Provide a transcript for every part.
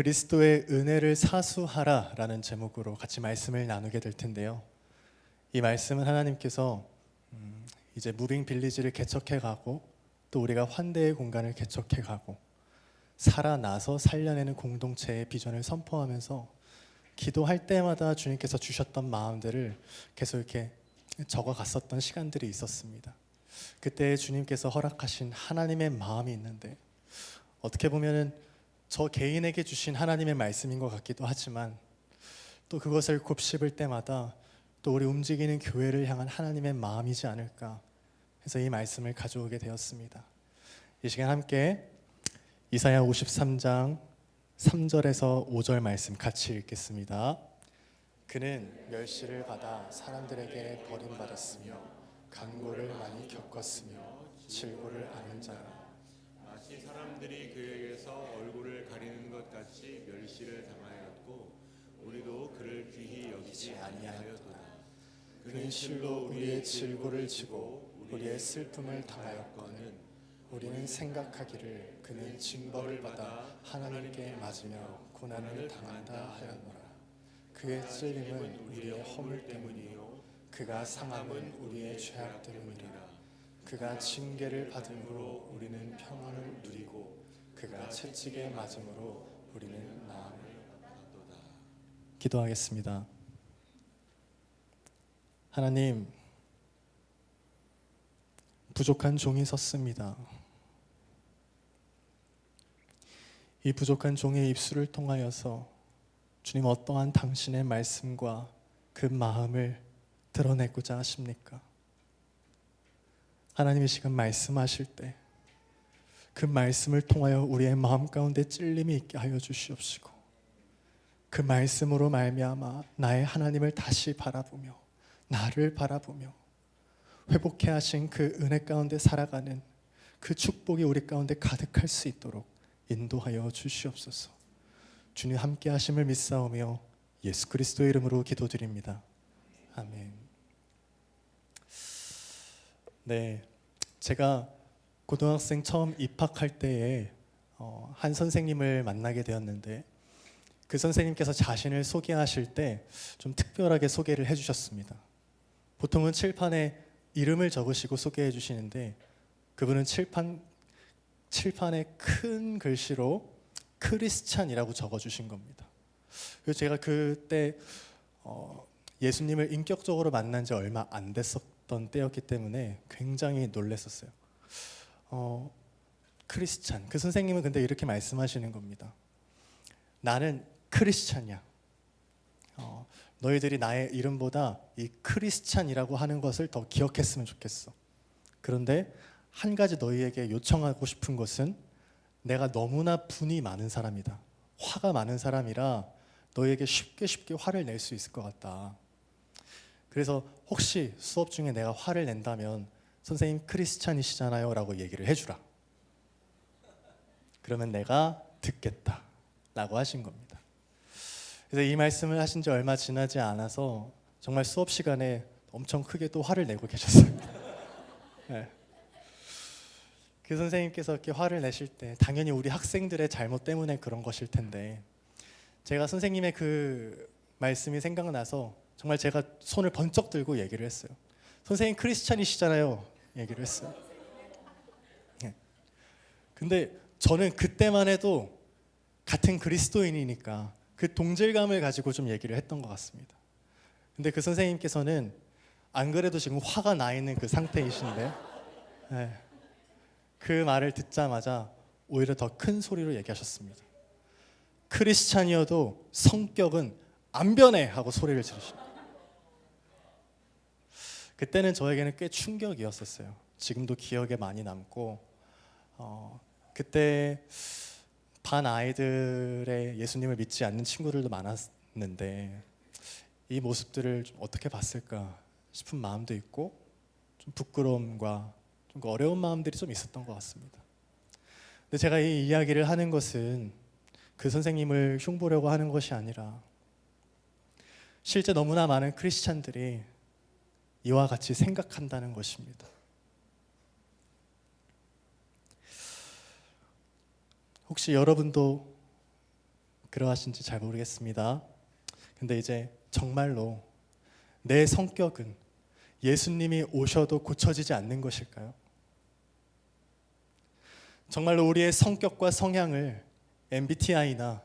그리스도의 은혜를 사수하라 라는 제목으로 같이 말씀을 나누게 될 텐데요. 이 말씀은 하나님께서 이제 무빙 빌리지를 개척해 가고 또 우리가 환대의 공간을 개척해 가고 살아나서 살려내는 공동체의 비전을 선포하면서 기도할 때마다 주님께서 주셨던 마음들을 계속 이렇게 적어 갔었던 시간들이 있었습니다. 그때 주님께서 허락하신 하나님의 마음이 있는데 어떻게 보면은 저 개인에게 주신 하나님의 말씀인 것 같기도 하지만 또 그것을 곱씹을 때마다 또 우리 움직이는 교회를 향한 하나님의 마음이지 않을까 해서 이 말씀을 가져오게 되었습니다. 이 시간 함께 이사야 53장 3절에서 5절 말씀 같이 읽겠습니다. 그는 멸시를 받아 사람들에게 버림받았으며 간고를 많이 겪었으며 질고를 아는 자라. 마치 사람들이 그에게서 얼굴을 가리는 것 같이 멸시를 당하였고 우리도 그를 귀히 여기지 아니하였도다. 그는 실로 우리의 질고를 지고 우리의 슬픔을 당하였거늘 우리는 생각하기를 그는 징벌을 받아 하나님께 맞으며 고난을 당한다 하였노라. 그의 찔림은 우리의 허물 때문이요 그가 상함은 우리의 죄악 때문이라. 그가 징계를 받음으로 우리는 평안을 누리고 그가 채찍에 맞음으로 우리는 나음을 받았도다. 기도하겠습니다. 하나님, 부족한 종이 섰습니다. 이 부족한 종의 입술을 통하여서 주님 어떠한 당신의 말씀과 그 마음을 드러내고자 하십니까? 하나님이 지금 말씀하실 때 그 말씀을 통하여 우리의 마음 가운데 찔림이 있게 하여 주시옵시고 그 말씀으로 말미암아 나의 하나님을 다시 바라보며 나를 바라보며 회복해 하신 그 은혜 가운데 살아가는 그 축복이 우리 가운데 가득할 수 있도록 인도하여 주시옵소서. 주님 함께 하심을 믿사오며 예수 그리스도의 이름으로 기도드립니다. 아멘. 네, 제가 고등학생 처음 입학할 때에 한 선생님을 만나게 되었는데 그 선생님께서 자신을 소개하실 때 좀 특별하게 소개를 해주셨습니다. 보통은 칠판에 이름을 적으시고 소개해 주시는데 그분은 칠판에 큰 글씨로 크리스찬이라고 적어주신 겁니다. 그래서 제가 그때 예수님을 인격적으로 만난 지 얼마 안 됐었던 때였기 때문에 굉장히 놀랐었어요. 크리스찬, 그 선생님은 근데 이렇게 말씀하시는 겁니다. 나는 크리스찬이야. 너희들이 나의 이름보다 이 크리스찬이라고 하는 것을 더 기억했으면 좋겠어. 그런데 한 가지 너희에게 요청하고 싶은 것은 내가 너무나 분이 많은 사람이다. 화가 많은 사람이라 너희에게 쉽게 화를 낼 수 있을 것 같다. 그래서 혹시 수업 중에 내가 화를 낸다면 선생님 크리스찬이시잖아요 라고 얘기를 해주라. 그러면 내가 듣겠다 라고 하신 겁니다. 그래서 이 말씀을 하신 지 얼마 지나지 않아서 정말 수업 시간에 엄청 크게 또 화를 내고 계셨습니다. 네. 그 선생님께서 이렇게 화를 내실 때 당연히 우리 학생들의 잘못 때문에 그런 것일 텐데 제가 선생님의 그 말씀이 생각나서 정말 제가 손을 번쩍 들고 얘기를 했어요. 선생님 크리스찬이시잖아요 얘기를 했어요. 네. 근데 저는 그때만 해도 같은 그리스도인이니까 그 동질감을 가지고 좀 얘기를 했던 것 같습니다. 근데 그 선생님께서는 안 그래도 지금 화가 나 있는 그 상태이신데 네. 그 말을 듣자마자 오히려 더 큰 소리로 얘기하셨습니다. 크리스찬이어도 성격은 안 변해 하고 소리를 지르십니다. 그때는 저에게는 꽤 충격이었었어요. 지금도 기억에 많이 남고 그때 반 아이들의 예수님을 믿지 않는 친구들도 많았는데 이 모습들을 좀 어떻게 봤을까 싶은 마음도 있고 좀 부끄러움과 좀 어려운 마음들이 좀 있었던 것 같습니다. 근데 제가 이 이야기를 하는 것은 그 선생님을 흉보려고 하는 것이 아니라 실제 너무나 많은 크리스찬들이 이와 같이 생각한다는 것입니다. 혹시 여러분도 그러하신지 잘 모르겠습니다. 근데 이제 정말로 내 성격은 예수님이 오셔도 고쳐지지 않는 것일까요? 정말로 우리의 성격과 성향을 MBTI나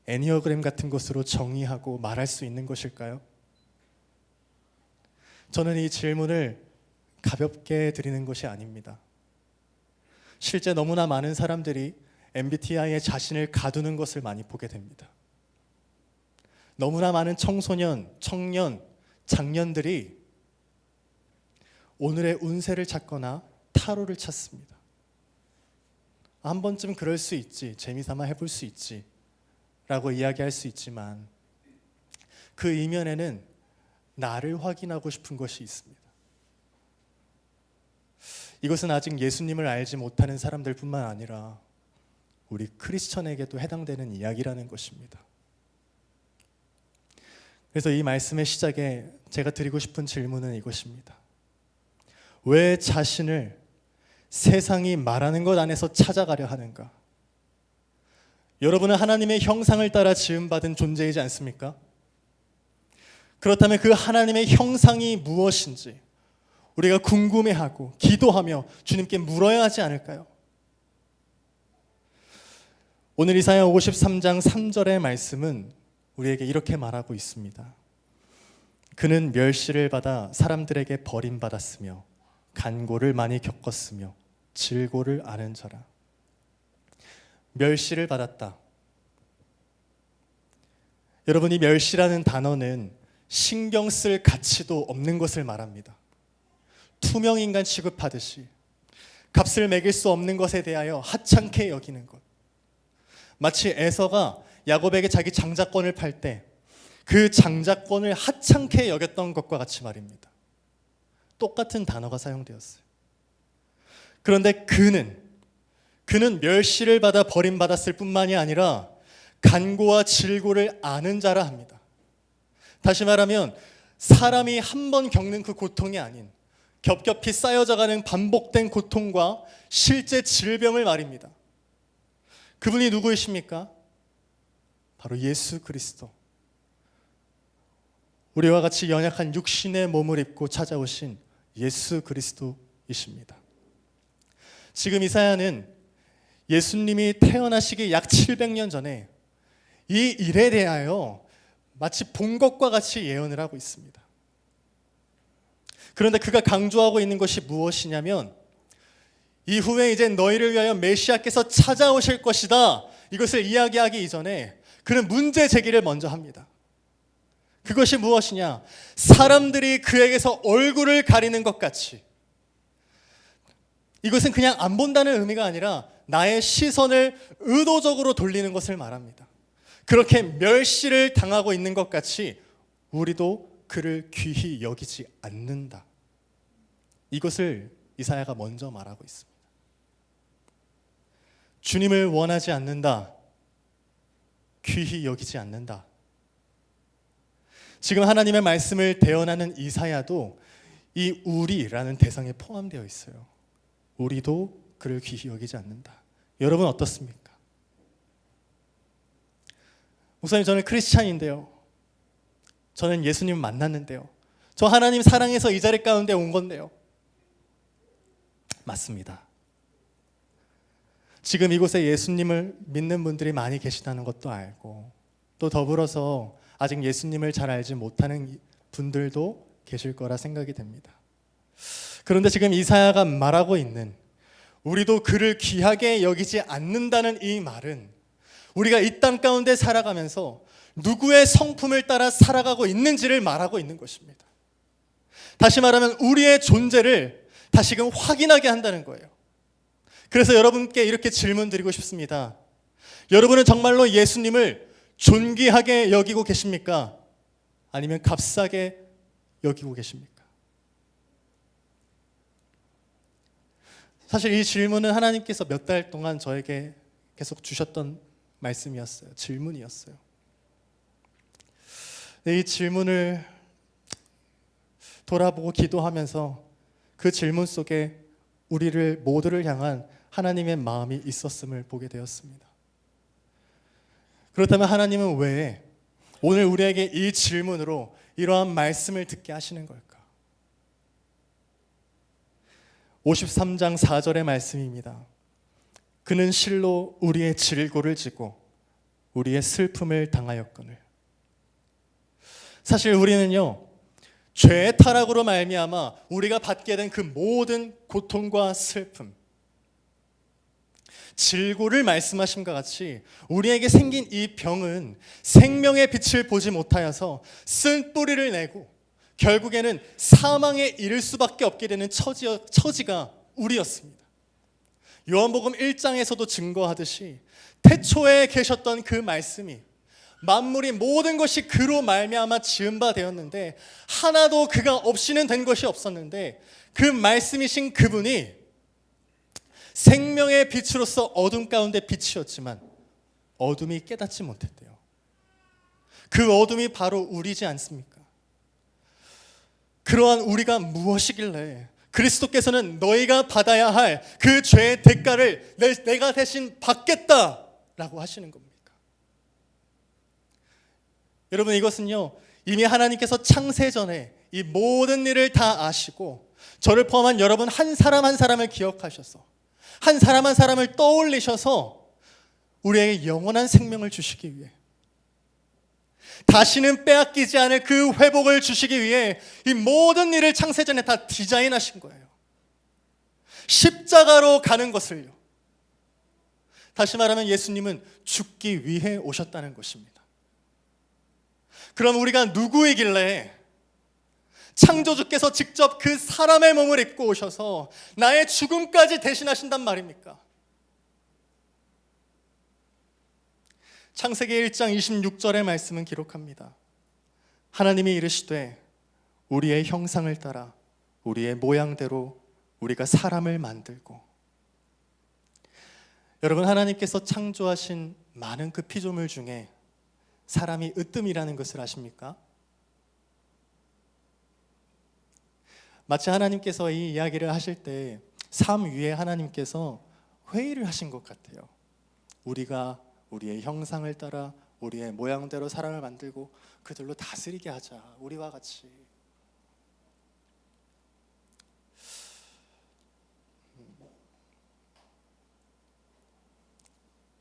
애니어그램 같은 것으로 정의하고 말할 수 있는 것일까요? 저는 이 질문을 가볍게 드리는 것이 아닙니다. 실제 너무나 많은 사람들이 MBTI에 자신을 가두는 것을 많이 보게 됩니다. 너무나 많은 청소년, 청년, 장년들이 오늘의 운세를 찾거나 타로를 찾습니다. 한 번쯤 그럴 수 있지, 재미삼아 해볼 수 있지 라고 이야기할 수 있지만 그 이면에는 나를 확인하고 싶은 것이 있습니다. 이것은 아직 예수님을 알지 못하는 사람들뿐만 아니라 우리 크리스천에게도 해당되는 이야기라는 것입니다. 그래서 이 말씀의 시작에 제가 드리고 싶은 질문은 이것입니다. 왜 자신을 세상이 말하는 것 안에서 찾아가려 하는가? 여러분은 하나님의 형상을 따라 지음받은 존재이지 않습니까? 그렇다면 그 하나님의 형상이 무엇인지 우리가 궁금해하고 기도하며 주님께 물어야 하지 않을까요? 오늘 이사야 53장 3절의 말씀은 우리에게 이렇게 말하고 있습니다. 그는 멸시를 받아 사람들에게 버림받았으며 간고를 많이 겪었으며 질고를 아는 자라. 멸시를 받았다. 여러분, 이 멸시라는 단어는 신경 쓸 가치도 없는 것을 말합니다. 투명인간 취급하듯이 값을 매길 수 없는 것에 대하여 하찮게 여기는 것. 마치 에서가 야곱에게 자기 장자권을 팔 때 그 장자권을 하찮게 여겼던 것과 같이 말입니다. 똑같은 단어가 사용되었어요. 그런데 그는 멸시를 받아 버림받았을 뿐만이 아니라 간고와 질고를 아는 자라 합니다. 다시 말하면 사람이 한 번 겪는 그 고통이 아닌 겹겹이 쌓여져가는 반복된 고통과 실제 질병을 말입니다. 그분이 누구이십니까? 바로 예수 그리스도. 우리와 같이 연약한 육신의 몸을 입고 찾아오신 예수 그리스도이십니다. 지금 이사야는 예수님이 태어나시기 약 700년 전에 이 일에 대하여 마치 본 것과 같이 예언을 하고 있습니다. 그런데 그가 강조하고 있는 것이 무엇이냐면 이후에 이제 너희를 위하여 메시아께서 찾아오실 것이다. 이것을 이야기하기 이전에 그는 문제 제기를 먼저 합니다. 그것이 무엇이냐? 사람들이 그에게서 얼굴을 가리는 것 같이, 이것은 그냥 안 본다는 의미가 아니라 나의 시선을 의도적으로 돌리는 것을 말합니다. 그렇게 멸시를 당하고 있는 것 같이 우리도 그를 귀히 여기지 않는다. 이것을 이사야가 먼저 말하고 있습니다. 주님을 원하지 않는다. 귀히 여기지 않는다. 지금 하나님의 말씀을 대언하는 이사야도 이 우리라는 대상에 포함되어 있어요. 우리도 그를 귀히 여기지 않는다. 여러분 어떻습니까? 목사님, 저는 크리스찬인데요. 저는 예수님 만났는데요. 저 하나님 사랑해서 이 자리 가운데 온 건데요. 맞습니다. 지금 이곳에 예수님을 믿는 분들이 많이 계시다는 것도 알고, 또 더불어서 아직 예수님을 잘 알지 못하는 분들도 계실 거라 생각이 됩니다. 그런데 지금 이사야가 말하고 있는 우리도 그를 귀하게 여기지 않는다는 이 말은 우리가 이 땅 가운데 살아가면서 누구의 성품을 따라 살아가고 있는지를 말하고 있는 것입니다. 다시 말하면 우리의 존재를 다시금 확인하게 한다는 거예요. 그래서 여러분께 이렇게 질문 드리고 싶습니다. 여러분은 정말로 예수님을 존귀하게 여기고 계십니까? 아니면 값싸게 여기고 계십니까? 사실 이 질문은 하나님께서 몇 달 동안 저에게 계속 주셨던 말씀이었어요. 질문이었어요. 이 질문을 돌아보고 기도하면서 그 질문 속에 우리를 모두를 향한 하나님의 마음이 있었음을 보게 되었습니다. 그렇다면 하나님은 왜 오늘 우리에게 이 질문으로 이러한 말씀을 듣게 하시는 걸까? 53장 4절의 말씀입니다. 그는 실로 우리의 질고를 지고 우리의 슬픔을 당하였거늘. 사실 우리는요, 죄의 타락으로 말미암아 우리가 받게 된 그 모든 고통과 슬픔, 질고를 말씀하심과 같이 우리에게 생긴 이 병은 생명의 빛을 보지 못하여서 쓴 뿌리를 내고 결국에는 사망에 이를 수밖에 없게 되는 처지가 우리였습니다. 요한복음 1장에서도 증거하듯이 태초에 계셨던 그 말씀이 만물이 모든 것이 그로 말미암아 지은 바 되었는데 하나도 그가 없이는 된 것이 없었는데 그 말씀이신 그분이 생명의 빛으로서 어둠 가운데 빛이었지만 어둠이 깨닫지 못했대요. 그 어둠이 바로 우리지 않습니까? 그러한 우리가 무엇이길래 그리스도께서는 너희가 받아야 할 그 죄의 대가를 내가 대신 받겠다라고 하시는 겁니까? 여러분, 이것은요, 이미 하나님께서 창세 전에 이 모든 일을 다 아시고 저를 포함한 여러분 한 사람 한 사람을 기억하셔서 한 사람 한 사람을 떠올리셔서 우리에게 영원한 생명을 주시기 위해, 다시는 빼앗기지 않을 그 회복을 주시기 위해 이 모든 일을 창세전에 다 디자인하신 거예요. 십자가로 가는 것을요. 다시 말하면 예수님은 죽기 위해 오셨다는 것입니다. 그럼 우리가 누구이길래 창조주께서 직접 그 사람의 몸을 입고 오셔서 나의 죽음까지 대신하신단 말입니까? 창세기 1장 26절의 말씀은 기록합니다. 하나님이 이르시되 우리의 형상을 따라 우리의 모양대로 우리가 사람을 만들고. 여러분, 하나님께서 창조하신 많은 그 피조물 중에 사람이 으뜸이라는 것을 아십니까? 마치 하나님께서 이 이야기를 하실 때 삶 위에 하나님께서 회의를 하신 것 같아요. 우리가 우리의 형상을 따라 우리의 모양대로 사람을 만들고 그들로 다스리게 하자. 우리와 같이.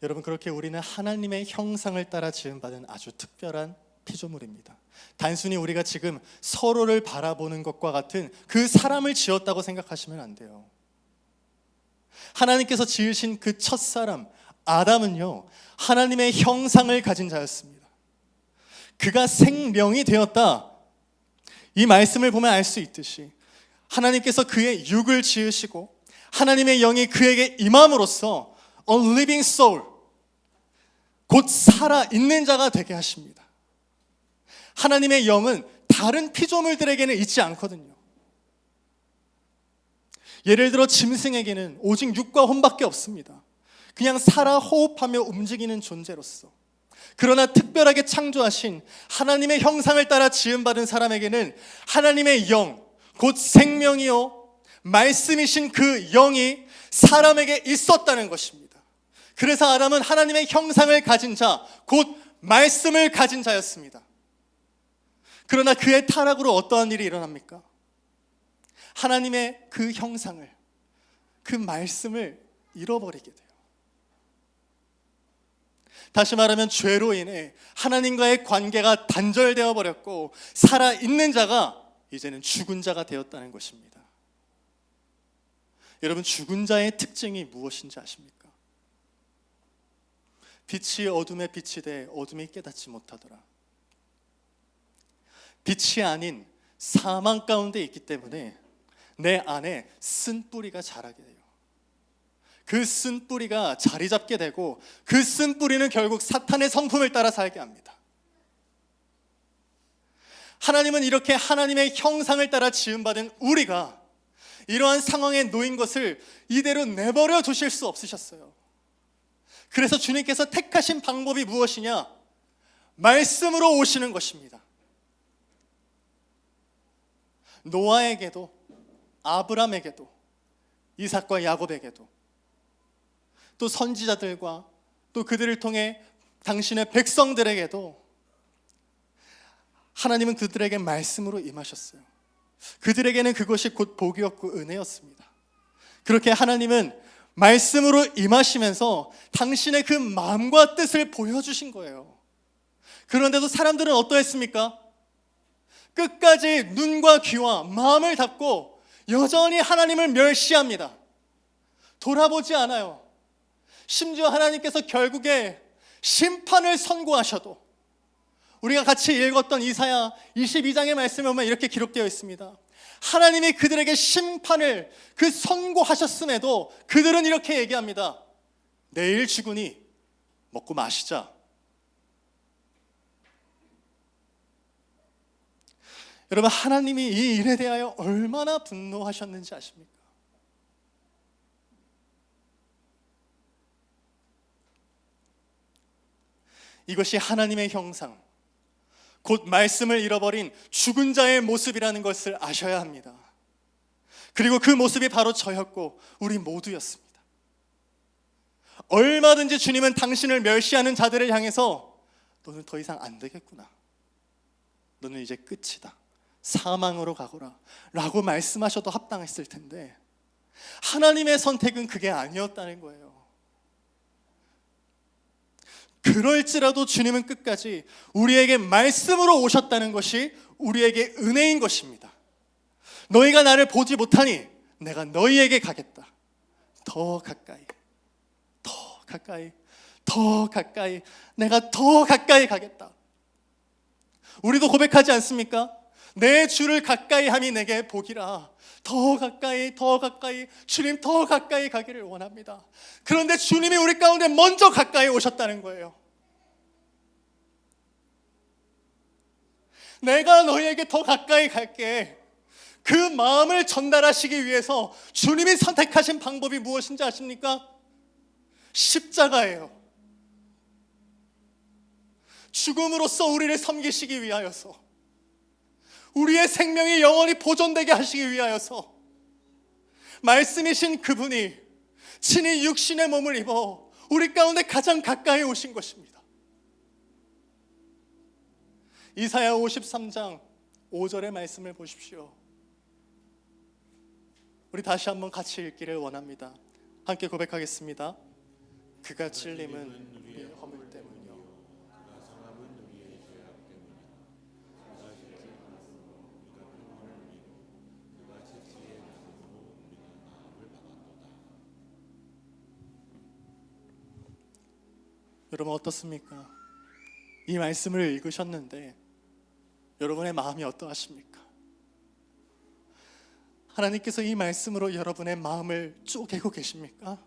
여러분, 그렇게 우리는 하나님의 형상을 따라 지음받은 아주 특별한 피조물입니다. 단순히 우리가 지금 서로를 바라보는 것과 같은 그 사람을 지었다고 생각하시면 안 돼요. 하나님께서 지으신 그 첫사람 아담은요, 하나님의 형상을 가진 자였습니다. 그가 생명이 되었다. 이 말씀을 보면 알 수 있듯이 하나님께서 그의 육을 지으시고 하나님의 영이 그에게 임함으로써 a living soul, 곧 살아있는 자가 되게 하십니다. 하나님의 영은 다른 피조물들에게는 있지 않거든요. 예를 들어 짐승에게는 오직 육과 혼밖에 없습니다. 그냥 살아 호흡하며 움직이는 존재로서. 그러나 특별하게 창조하신 하나님의 형상을 따라 지음받은 사람에게는 하나님의 영, 곧 생명이요 말씀이신 그 영이 사람에게 있었다는 것입니다. 그래서 아담은 하나님의 형상을 가진 자, 곧 말씀을 가진 자였습니다. 그러나 그의 타락으로 어떠한 일이 일어납니까? 하나님의 그 형상을, 그 말씀을 잃어버리게 돼요. 다시 말하면 죄로 인해 하나님과의 관계가 단절되어 버렸고 살아있는 자가 이제는 죽은 자가 되었다는 것입니다. 여러분, 죽은 자의 특징이 무엇인지 아십니까? 빛이 어둠에 빛이 돼 어둠이 깨닫지 못하더라. 빛이 아닌 사망 가운데 있기 때문에 내 안에 쓴 뿌리가 자라게 돼요. 그 쓴 뿌리가 자리 잡게 되고 그 쓴 뿌리는 결국 사탄의 성품을 따라 살게 합니다. 하나님은 이렇게 하나님의 형상을 따라 지음받은 우리가 이러한 상황에 놓인 것을 이대로 내버려 두실 수 없으셨어요. 그래서 주님께서 택하신 방법이 무엇이냐? 말씀으로 오시는 것입니다. 노아에게도 아브람에게도 이삭과 야곱에게도 또 선지자들과 또 그들을 통해 당신의 백성들에게도 하나님은 그들에게 말씀으로 임하셨어요. 그들에게는 그것이 곧 복이었고 은혜였습니다. 그렇게 하나님은 말씀으로 임하시면서 당신의 그 마음과 뜻을 보여주신 거예요. 그런데도 사람들은 어떠했습니까? 끝까지 눈과 귀와 마음을 닫고 여전히 하나님을 멸시합니다. 돌아보지 않아요. 심지어 하나님께서 결국에 심판을 선고하셔도, 우리가 같이 읽었던 이사야 22장의 말씀에 보면 이렇게 기록되어 있습니다. 하나님이 그들에게 심판을 선고하셨음에도 그들은 이렇게 얘기합니다. 내일 죽으니 먹고 마시자. 여러분, 하나님이 이 일에 대하여 얼마나 분노하셨는지 아십니까? 이것이 하나님의 형상, 곧 말씀을 잃어버린 죽은 자의 모습이라는 것을 아셔야 합니다. 그리고 그 모습이 바로 저였고 우리 모두였습니다. 얼마든지 주님은 당신을 멸시하는 자들을 향해서 너는 더 이상 안 되겠구나, 너는 이제 끝이다, 사망으로 가거라 라고 말씀하셔도 합당했을 텐데, 하나님의 선택은 그게 아니었다는 거예요. 그럴지라도 주님은 끝까지 우리에게 말씀으로 오셨다는 것이 우리에게 은혜인 것입니다. 너희가 나를 보지 못하니 내가 너희에게 가겠다. 더 가까이, 더 가까이, 더 가까이, 내가 더 가까이 가겠다. 우리도 고백하지 않습니까? 내 주를 가까이 함이 내게 복이라. 더 가까이, 더 가까이, 주님 더 가까이 가기를 원합니다. 그런데 주님이 우리 가운데 먼저 가까이 오셨다는 거예요. 내가 너희에게 더 가까이 갈게. 그 마음을 전달하시기 위해서 주님이 선택하신 방법이 무엇인지 아십니까? 십자가예요. 죽음으로써 우리를 섬기시기 위하여서, 우리의 생명이 영원히 보존되게 하시기 위하여서 말씀이신 그분이 친히 육신의 몸을 입어 우리 가운데 가장 가까이 오신 것입니다. 이사야 53장 5절의 말씀을 보십시오. 우리 다시 한번 같이 읽기를 원합니다. 함께 고백하겠습니다. 그가 찔림은 우리의 허물 때문이요, 그가 상함은 우리의 죄악 때문이요. 그가 십자가에 우리가 평안을 누리고 그가 채찍에 맞음으로 우리가 나음을 받았도다. 여러분 어떻습니까? 이 말씀을 읽으셨는데 여러분의 마음이 어떠하십니까? 하나님께서 이 말씀으로 여러분의 마음을 쪼개고 계십니까?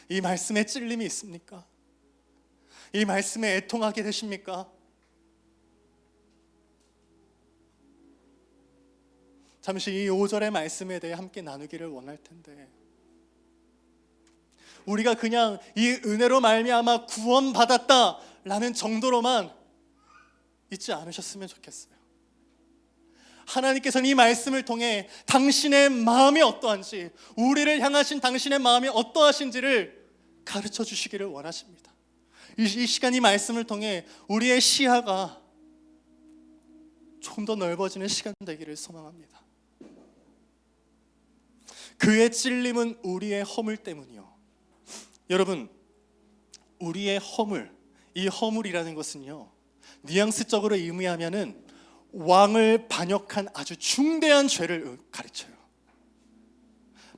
이 말씀에 찔림이 있습니까? 이 말씀에 애통하게 되십니까? 잠시 이 5절의 말씀에 대해 함께 나누기를 원할 텐데, 우리가 그냥 이 은혜로 말미암아 구원받았다라는 정도로만 있지 않으셨으면 좋겠어요. 하나님께서는 이 말씀을 통해 당신의 마음이 어떠한지, 우리를 향하신 당신의 마음이 어떠하신지를 가르쳐 주시기를 원하십니다. 이 시간 이 말씀을 통해 우리의 시야가 좀 더 넓어지는 시간 되기를 소망합니다. 그의 찔림은 우리의 허물 때문이요. 여러분, 우리의 허물, 이 허물이라는 것은요, 뉘앙스적으로 의미하면은 왕을 반역한 아주 중대한 죄를 가르쳐요.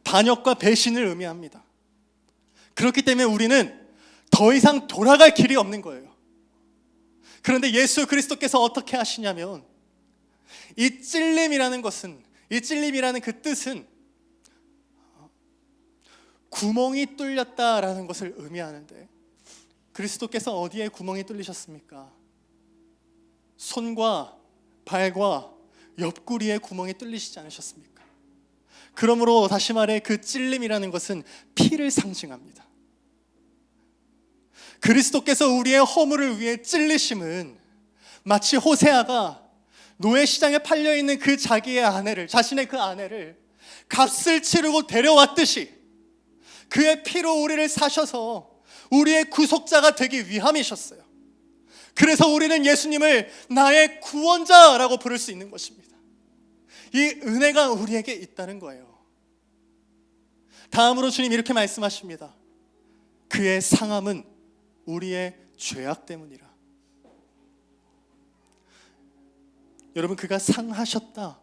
반역과 배신을 의미합니다. 그렇기 때문에 우리는 더 이상 돌아갈 길이 없는 거예요. 그런데 예수 그리스도께서 어떻게 하시냐면, 이 찔림이라는 것은, 이 찔림이라는 그 뜻은 구멍이 뚫렸다라는 것을 의미하는데, 그리스도께서 어디에 구멍이 뚫리셨습니까? 손과 발과 옆구리에 구멍이 뚫리시지 않으셨습니까? 그러므로 다시 말해 그 찔림이라는 것은 피를 상징합니다. 그리스도께서 우리의 허물을 위해 찔리심은 마치 호세아가 노예시장에 팔려있는 그 자기의 아내를, 자신의 그 아내를 값을 치르고 데려왔듯이, 그의 피로 우리를 사셔서 우리의 구속자가 되기 위함이셨어요. 그래서 우리는 예수님을 나의 구원자라고 부를 수 있는 것입니다. 이 은혜가 우리에게 있다는 거예요. 다음으로 주님 이렇게 말씀하십니다. 그의 상함은 우리의 죄악 때문이라. 여러분, 그가 상하셨다,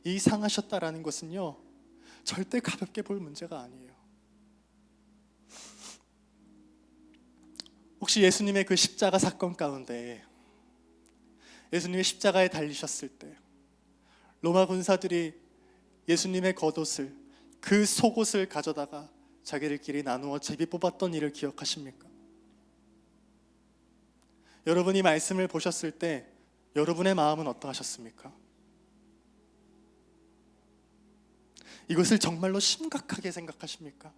이 상하셨다라는 것은요, 절대 가볍게 볼 문제가 아니에요. 혹시 예수님의 그 십자가 사건 가운데, 예수님이 십자가에 달리셨을 때 로마 군사들이 예수님의 겉옷을, 그 속옷을 가져다가 자기들끼리 나누어 제비 뽑았던 일을 기억하십니까? 여러분이 말씀을 보셨을 때 여러분의 마음은 어떠하셨습니까? 이것을 정말로 심각하게 생각하십니까?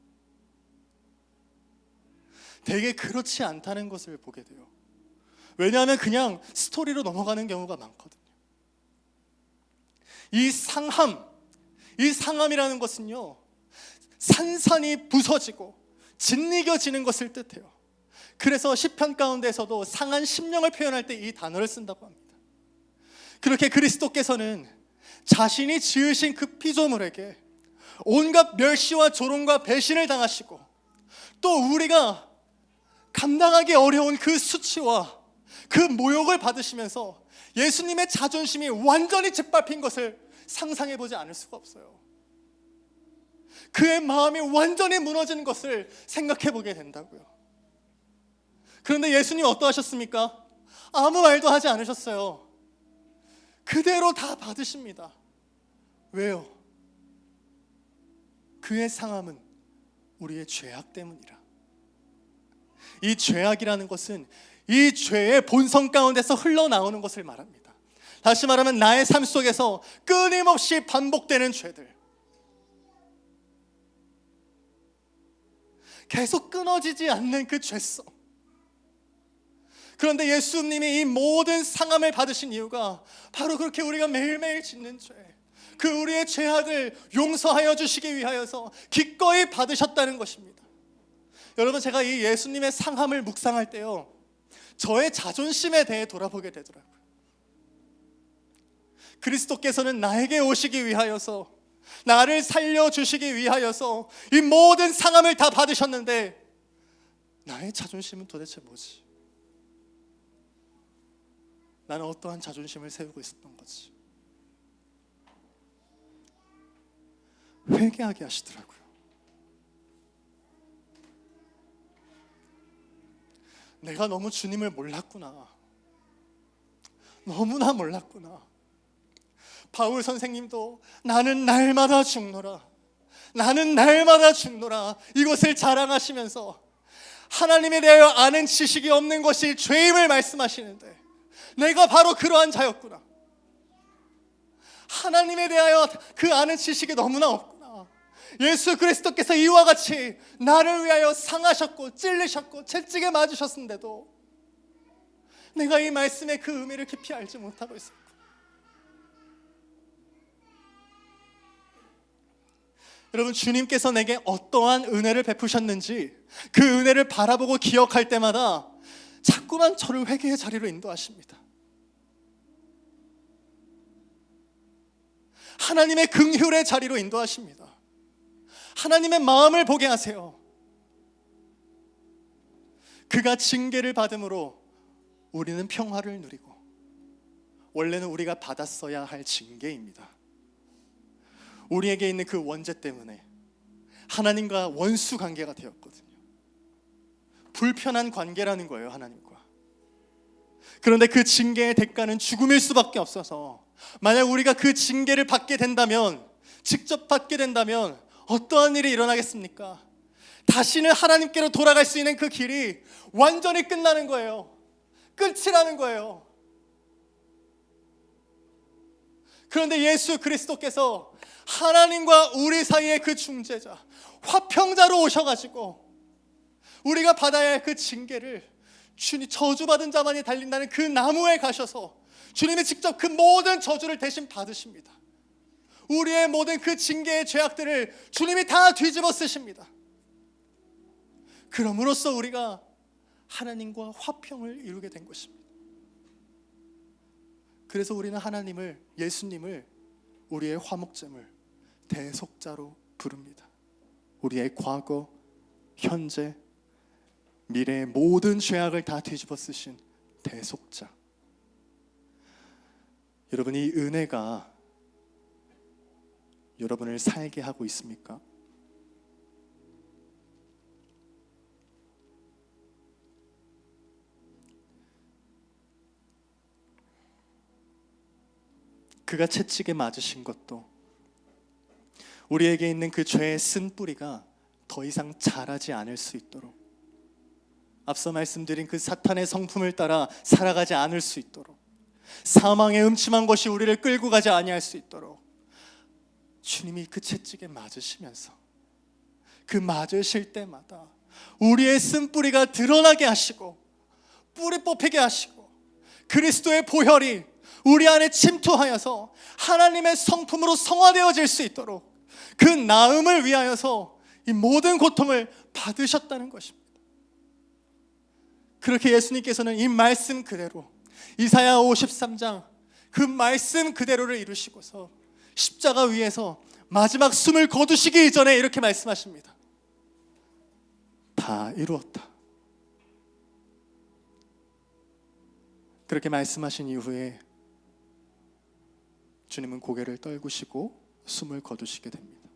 되게 그렇지 않다는 것을 보게 돼요. 왜냐하면 그냥 스토리로 넘어가는 경우가 많거든요. 이 상함이라는 것은요, 산산이 부서지고 짓이겨지는 것을 뜻해요. 그래서 시편 가운데서도 상한 심령을 표현할 때 이 단어를 쓴다고 합니다. 그렇게 그리스도께서는 자신이 지으신 그 피조물에게 온갖 멸시와 조롱과 배신을 당하시고, 또 우리가 감당하기 어려운 그 수치와 그 모욕을 받으시면서 예수님의 자존심이 완전히 짓밟힌 것을 상상해보지 않을 수가 없어요. 그의 마음이 완전히 무너지는 것을 생각해보게 된다고요. 그런데 예수님 어떠하셨습니까? 아무 말도 하지 않으셨어요. 그대로 다 받으십니다. 왜요? 그의 상함은 우리의 죄악 때문이라. 이 죄악이라는 것은 이 죄의 본성 가운데서 흘러나오는 것을 말합니다. 다시 말하면 나의 삶 속에서 끊임없이 반복되는 죄들, 계속 끊어지지 않는 그 죄성. 그런데 예수님이 이 모든 상함을 받으신 이유가 바로 그렇게 우리가 매일매일 짓는 죄, 그 우리의 죄악을 용서하여 주시기 위하여서 기꺼이 받으셨다는 것입니다. 여러분, 제가 이 예수님의 상함을 묵상할 때요, 저의 자존심에 대해 돌아보게 되더라고요. 그리스도께서는 나에게 오시기 위하여서, 나를 살려주시기 위하여서 이 모든 상함을 다 받으셨는데 나의 자존심은 도대체 뭐지? 나는 어떠한 자존심을 세우고 있었던 거지? 회개하게 하시더라고요. 내가 너무 주님을 몰랐구나. 너무나 몰랐구나. 바울 선생님도 나는 날마다 죽노라, 나는 날마다 죽노라, 이것을 자랑하시면서 하나님에 대하여 아는 지식이 없는 것이 죄임을 말씀하시는데, 내가 바로 그러한 자였구나. 하나님에 대하여 그 아는 지식이 너무나 없구나. 예수 그리스도께서 이와 같이 나를 위하여 상하셨고 찔리셨고 채찍에 맞으셨는데도 내가 이 말씀의 그 의미를 깊이 알지 못하고 있었고, 여러분, 주님께서 내게 어떠한 은혜를 베푸셨는지 그 은혜를 바라보고 기억할 때마다 자꾸만 저를 회개의 자리로 인도하십니다. 하나님의 긍휼의 자리로 인도하십니다. 하나님의 마음을 보게 하세요. 그가 징계를 받음으로 우리는 평화를 누리고, 원래는 우리가 받았어야 할 징계입니다. 우리에게 있는 그 원죄 때문에 하나님과 원수 관계가 되었거든요. 불편한 관계라는 거예요, 하나님과. 그런데 그 징계의 대가는 죽음일 수밖에 없어서, 만약 우리가 그 징계를 받게 된다면, 직접 받게 된다면 어떠한 일이 일어나겠습니까? 다시는 하나님께로 돌아갈 수 있는 그 길이 완전히 끝나는 거예요. 끝이라는 거예요. 그런데 예수 그리스도께서 하나님과 우리 사이의 그 중재자, 화평자로 오셔가지고 우리가 받아야 할 그 징계를, 주님 저주받은 자만이 달린다는 그 나무에 가셔서 주님이 직접 그 모든 저주를 대신 받으십니다. 우리의 모든 그 징계의 죄악들을 주님이 다 뒤집어 쓰십니다. 그럼으로써 우리가 하나님과 화평을 이루게 된 것입니다. 그래서 우리는 하나님을, 예수님을 우리의 화목제물, 대속자로 부릅니다. 우리의 과거, 현재, 미래의 모든 죄악을 다 뒤집어 쓰신 대속자. 여러분, 이 은혜가 여러분을 살게 하고 있습니까? 그가 채찍에 맞으신 것도 우리에게 있는 그 죄의 쓴뿌리가 더 이상 자라지 않을 수 있도록, 앞서 말씀드린 그 사탄의 성품을 따라 살아가지 않을 수 있도록, 사망의 음침한 것이 우리를 끌고 가지 아니할 수 있도록 주님이 그 채찍에 맞으시면서 그 맞으실 때마다 우리의 쓴뿌리가 드러나게 하시고 뿌리 뽑히게 하시고 그리스도의 보혈이 우리 안에 침투하여서 하나님의 성품으로 성화되어질 수 있도록 그 나음을 위하여서 이 모든 고통을 받으셨다는 것입니다. 그렇게 예수님께서는 이 말씀 그대로 이사야 53장 그 말씀 그대로를 이루시고서 십자가 위에서 마지막 숨을 거두시기 이전에 이렇게 말씀하십니다. 다 이루었다. 그렇게 말씀하신 이후에 주님은 고개를 떨구시고 숨을 거두시게 됩니다.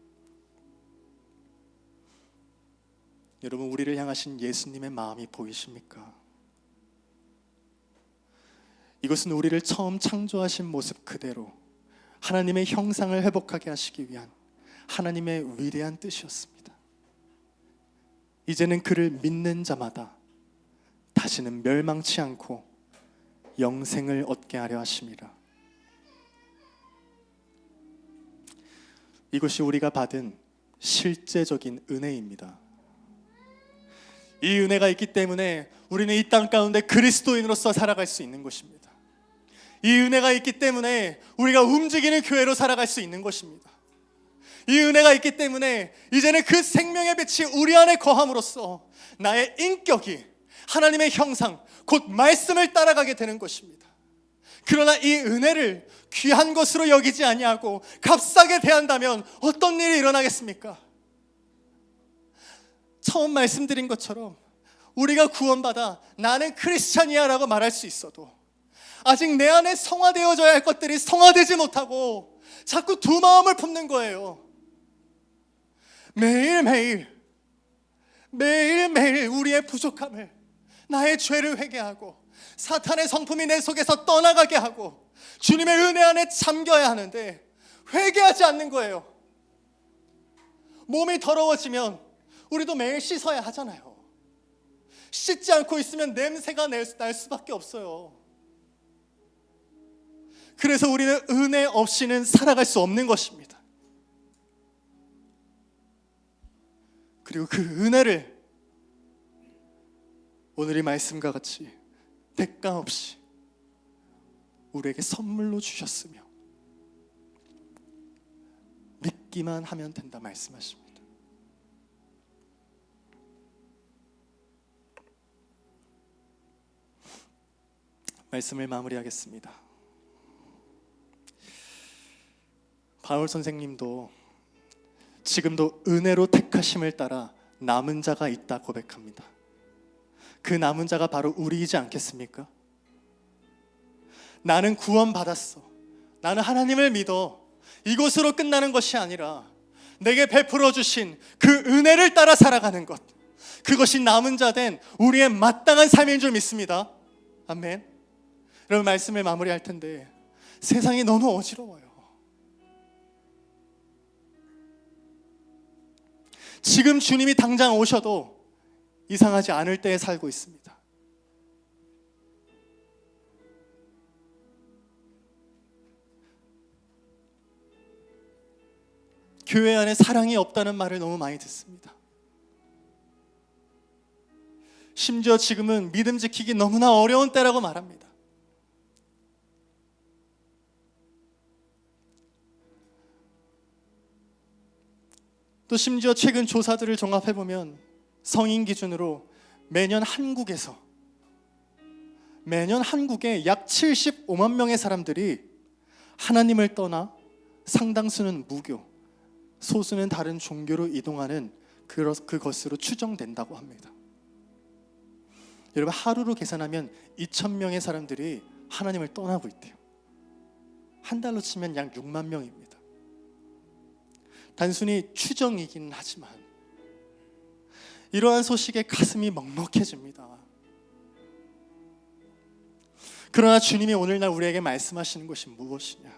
여러분, 우리를 향하신 예수님의 마음이 보이십니까? 이것은 우리를 처음 창조하신 모습 그대로 하나님의 형상을 회복하게 하시기 위한 하나님의 위대한 뜻이었습니다. 이제는 그를 믿는 자마다 다시는 멸망치 않고 영생을 얻게 하려 하심이라. 이것이 우리가 받은 실제적인 은혜입니다. 이 은혜가 있기 때문에 우리는 이 땅 가운데 그리스도인으로서 살아갈 수 있는 것입니다. 이 은혜가 있기 때문에 우리가 움직이는 교회로 살아갈 수 있는 것입니다. 이 은혜가 있기 때문에 이제는 그 생명의 빛이 우리 안에 거함으로써 나의 인격이 하나님의 형상, 곧 말씀을 따라가게 되는 것입니다. 그러나 이 은혜를 귀한 것으로 여기지 아니하고 값싸게 대한다면 어떤 일이 일어나겠습니까? 처음 말씀드린 것처럼 우리가 구원받아 나는 크리스찬이야 라고 말할 수 있어도 아직 내 안에 성화되어져야 할 것들이 성화되지 못하고 자꾸 두 마음을 품는 거예요. 매일매일 우리의 부족함을, 나의 죄를 회개하고 사탄의 성품이 내 속에서 떠나가게 하고 주님의 은혜 안에 잠겨야 하는데 회개하지 않는 거예요. 몸이 더러워지면 우리도 매일 씻어야 하잖아요. 씻지 않고 있으면 냄새가 날 수밖에 없어요. 그래서 우리는 은혜 없이는 살아갈 수 없는 것입니다. 그리고 그 은혜를 오늘 이 말씀과 같이 대가 없이 우리에게 선물로 주셨으며 믿기만 하면 된다 말씀하십니다. 말씀을 마무리하겠습니다. 바울 선생님도 지금도 은혜로 택하심을 따라 남은 자가 있다 고백합니다. 그 남은 자가 바로 우리이지 않겠습니까? 나는 구원받았어, 나는 하나님을 믿어, 이것으로 끝나는 것이 아니라 내게 베풀어 주신 그 은혜를 따라 살아가는 것, 그것이 남은 자 된 우리의 마땅한 삶인 줄 믿습니다. 아멘. 여러분, 말씀을 마무리할 텐데 세상이 너무 어지러워요. 지금 주님이 당장 오셔도 이상하지 않을 때에 살고 있습니다. 교회 안에 사랑이 없다는 말을 너무 많이 듣습니다. 심지어 지금은 믿음 지키기 너무나 어려운 때라고 말합니다. 또 심지어 최근 조사들을 종합해보면 성인 기준으로 매년 한국에 약 75만 명의 사람들이 하나님을 떠나 상당수는 무교, 소수는 다른 종교로 이동하는 그것으로 추정된다고 합니다. 여러분, 하루로 계산하면 2,000명의 사람들이 하나님을 떠나고 있대요. 한 달로 치면 약 6만 명입니다. 단순히 추정이긴 하지만 이러한 소식에 가슴이 먹먹해집니다. 그러나 주님이 오늘날 우리에게 말씀하시는 것이 무엇이냐?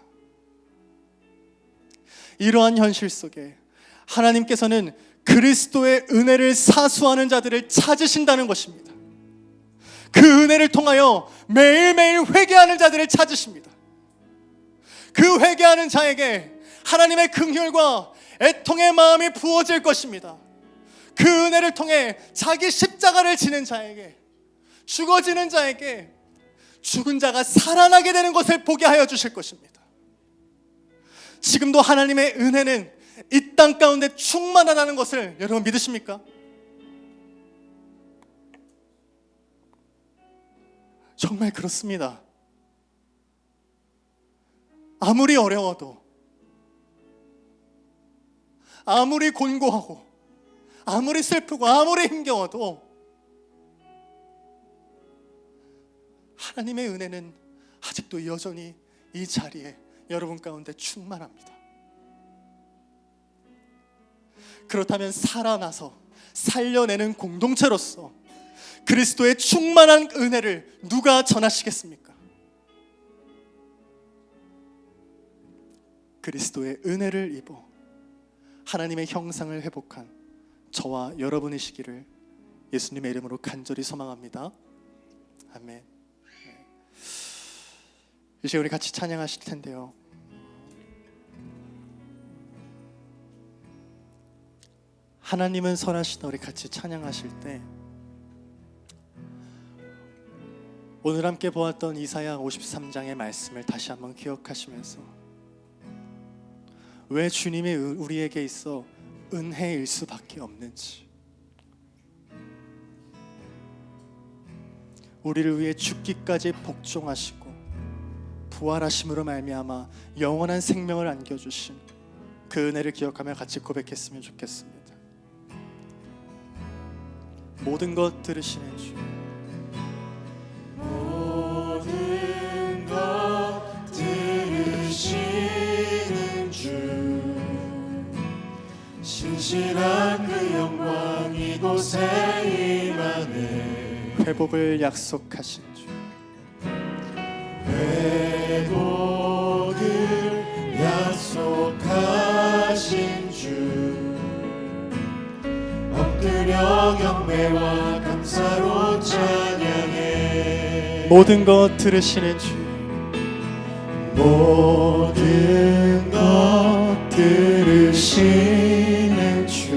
이러한 현실 속에 하나님께서는 그리스도의 은혜를 사수하는 자들을 찾으신다는 것입니다. 그 은혜를 통하여 매일매일 회개하는 자들을 찾으십니다. 그 회개하는 자에게 하나님의 긍휼과 애통의 마음이 부어질 것입니다. 그 은혜를 통해 자기 십자가를 지는 자에게, 죽어지는 자에게 죽은 자가 살아나게 되는 것을 보게 하여 주실 것입니다. 지금도 하나님의 은혜는 이 땅 가운데 충만하다는 것을 여러분 믿으십니까? 정말 그렇습니다. 아무리 어려워도, 아무리 곤고하고, 아무리 슬프고, 아무리 힘겨워도 하나님의 은혜는 아직도 여전히 이 자리에 여러분 가운데 충만합니다. 그렇다면 살아나서 살려내는 공동체로서 그리스도의 충만한 은혜를 누가 전하시겠습니까? 그리스도의 은혜를 입어 하나님의 형상을 회복한 저와 여러분이시기를 예수님의 이름으로 간절히 소망합니다. 아멘. 이제 우리 같이 찬양하실 텐데요, 하나님은 선하시다 우리 같이 찬양하실 때 오늘 함께 보았던 이사야 53장의 말씀을 다시 한번 기억하시면서 왜 주님이 우리에게 있어 은혜일 수밖에 없는지, 우리를 위해 죽기까지 복종하시고 부활하심으로 말미암아 영원한 생명을 안겨주신 그 은혜를 기억하며 같이 고백했으면 좋겠습니다. 모든 것 들으시는 주, 모든 것 들으시는 주, 신실한 그 영광 이곳에 임하네. 회복을 약속하신 주, 회복을 약속하신 주, 엎드려 경배와 감사로 찬양해. 모든 것 들으시는 주, 모든 것 들으시는 주,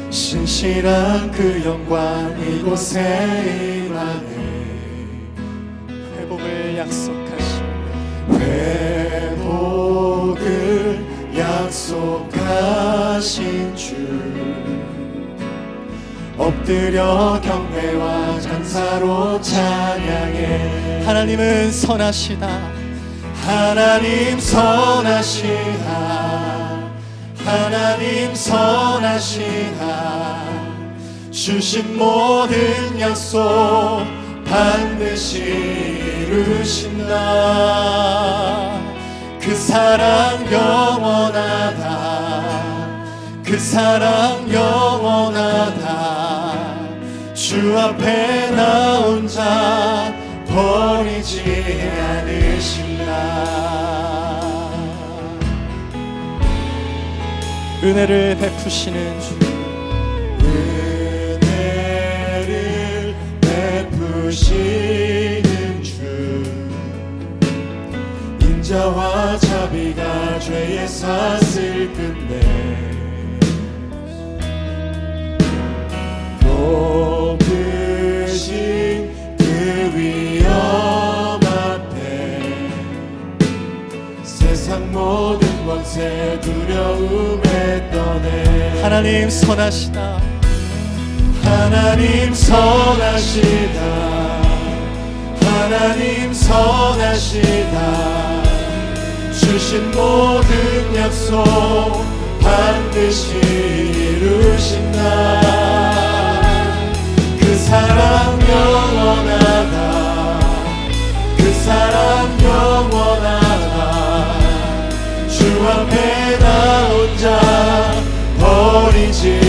신실한 그 영광 이곳에 임하네. 회복을 약속하신, 회복을 약속하신 주, 엎드려 경배와 찬사로 찬양해. 하나님은 선하시다, 하나님 선하시다, 하나님 선하시다. 주신 모든 약속 반드시 이루신다. 그 사랑 영원하다, 그 사랑 영원하다. 주 앞에 나온 자 버리지 않으신다. 은혜를 베푸시는 주, 은혜를 베푸시는 주, 인자와 자비가 죄의 삭을 끝내 높으신 그 위엄 앞에 세상 모든 권세 두려움에 떠내. 하나님 선하시다. 하나님 선하시다. 하나님 선하시다. 주신 모든 약속 반드시 이루신다. 그 사랑 영원하다. 그 사랑 영원하다. 주 앞에 나 혼자 버리지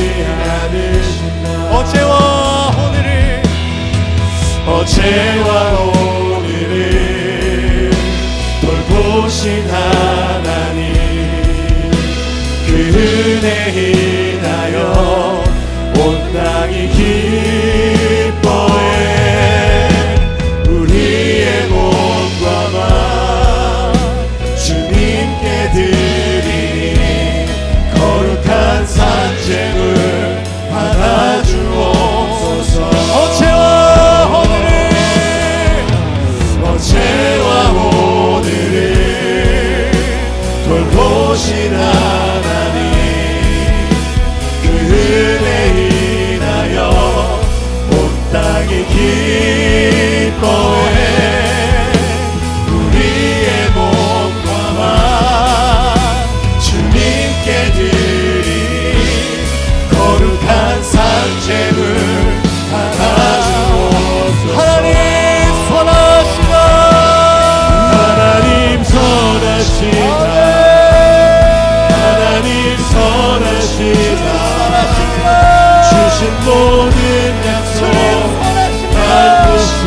않으신다. 어제와 오늘을 돌보신 하나님, 그 은혜 인하여 온 땅이 기뻐해. 우리의 몸과 맘 주님께 드리니 거룩한 산재물 받아주옵소서. 어제와 오늘을 돌보신 하나님, 그 은혜 인하여 온 땅이 기뻐해. 우리의 몸과 맘 주님께 드리니 거룩한 산재물 받아주옵소서. 하나님 선하시다. 하나님 선하시다. 주신 모든 약속 반드시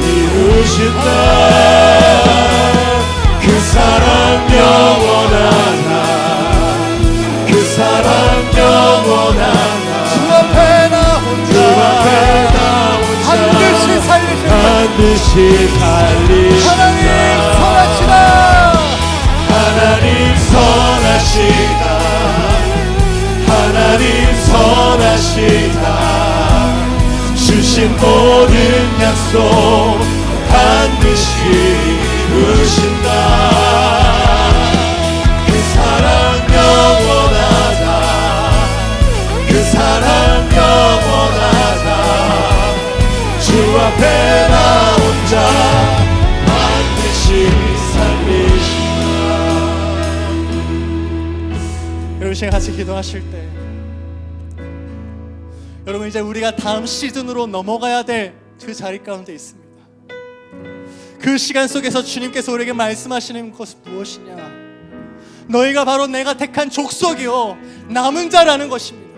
이루신다. 그 사랑 영원하다. 그 사랑 영원하다. 주 앞에 나 혼자 반드시 살리신다. 반드시 살리신다. 하나님 선하시다. 하나님 선하시다. 주신 모든 약속 반드시 이루신다. 그 사랑 영원하다. 그 사랑 영원하다. 주 앞에 나 혼자 반드시 살리신다. 여러분 시간 같이 기도하실 때, 여러분 이제 우리가 다음 시즌으로 넘어가야 될 그 자리 가운데 있습니다. 그 시간 속에서 주님께서 우리에게 말씀하시는 것은 무엇이냐? 너희가 바로 내가 택한 족속이요 남은 자라는 것입니다.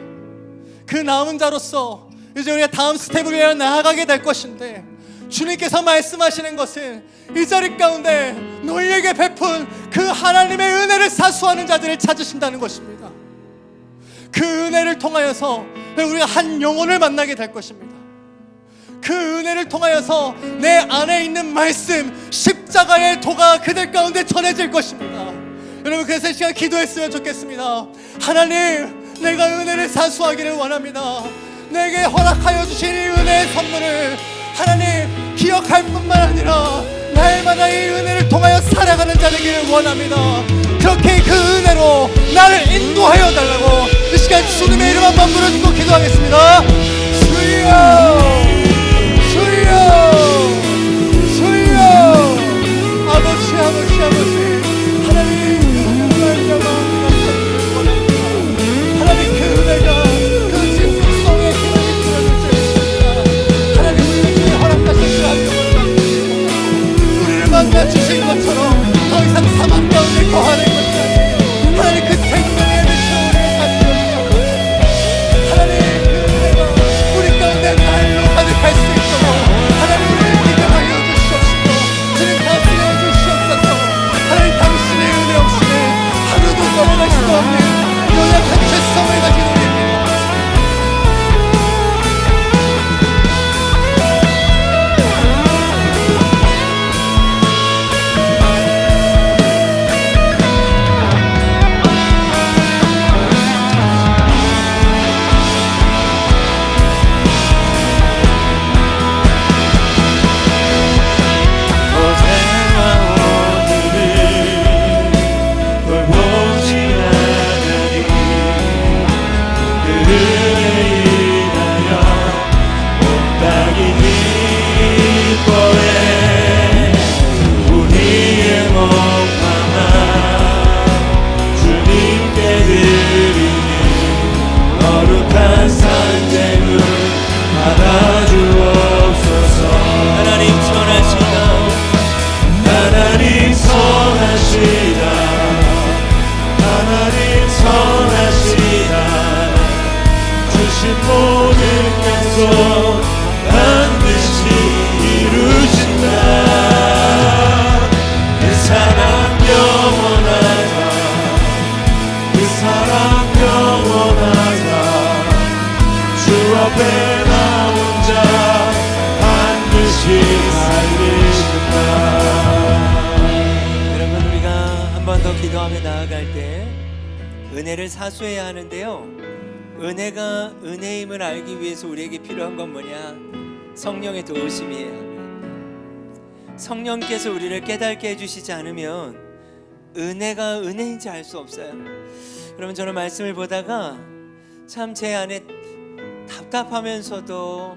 그 남은 자로서 이제 우리가 다음 스텝을 위해 나아가게 될 것인데, 주님께서 말씀하시는 것은 이 자리 가운데 너희에게 베푼 그 하나님의 은혜를 사수하는 자들을 찾으신다는 것입니다. 그 은혜를 통하여서 우리가 한 영혼을 만나게 될 것입니다. 그 은혜를 통하여서 내 안에 있는 말씀, 십자가의 도가 그들 가운데 전해질 것입니다. 여러분 그래서 이 시간 기도했으면 좋겠습니다. 하나님, 내가 은혜를 사수하기를 원합니다. 내게 허락하여 주신 이 은혜의 선물을 하나님 기억할 뿐만 아니라 날마다 이 은혜를 통하여 살아가는 자 되기를 원합니다. 그렇게 그 은혜로 나를 인도하여 달라고 이 시간 주님의 이름 한번 부르짖고 기도하겠습니다. 주여, 주여, 주여. 아버지, 아버지, 아버지, 하나님 그 은혜가 그 진속성의 기능이 드러날 것입니다. 하나님 우리에게 허락하신 그 안경을 만나주시고 우리를 만나주신 것처럼 더 이상 사망 가운데 거하는 것이 아니에요. 하나님 그 생명의 빛으로 우리를 살려주셔서 하나님 그 은혜가 기도하며 나아갈 때 은혜를 사수해야 하는데요, 은혜가 은혜임을 알기 위해서 우리에게 필요한 건 뭐냐? 성령의 도우심이에요. 성령께서 우리를 깨닫게 해주시지 않으면 은혜가 은혜인지 알 수 없어요. 여러분, 저는 말씀을 보다가 참 제 안에 답답하면서도